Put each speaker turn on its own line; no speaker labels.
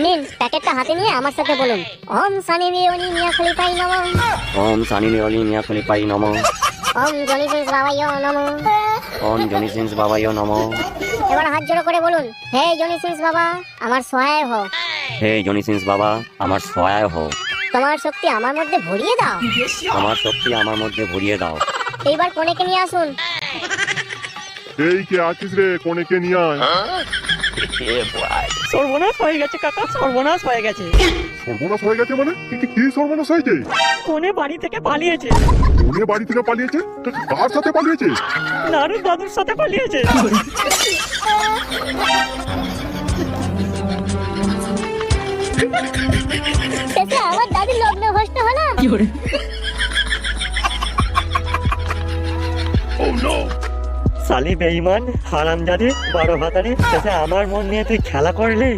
নিন প্যাকেটটা হাতে নিয়ে আমার সাথে বলুন, ওম সানি লিওনি মিয়া খলিফাই নমঃ,
ওম সানি লিওনি মিয়া খলিফাই নমঃ,
ওম জনি সিংস বাবাইও নমঃ।
ওম জনি সিংস বাবাইও নমঃ।
এবার হাত জোড়ো করে বলুন, হে জনি সিংস বাবা আমার সহায় হও,
হে জনি সিংস বাবা আমার সহায় হও,
তোমার শক্তি আমার মধ্যে ভরিয়ে দাও।
আমার শক্তি আমার মধ্যে ভরিয়ে দাও।
এইবার কোনেকে নিয়ে আসুন।
এই কে আছিস রে, কোনেকে নিয়ে আয়।
সর্বনাশ হয়ে গেছে কাকা, সর্বনাশ হয়ে গেছে।
সর্বনাশ হয়ে গেছে মানে কি সর্বনাশ হয়েছে?
কোনে বাড়ি থেকে পালিয়েছে।
কোনে বাড়ি থেকে পালিয়েছে? তা কার সাথে পালিয়েছে?
নারু দাদুর সাথে পালিয়েছে।
শেষে আমার দাদির লগ্ন ভ্রষ্ট হলো।
সালি বেঈমান হারামজাদে 12 ভাতারে শেষে আমার মন নিয়ে তুই খেলা করলি।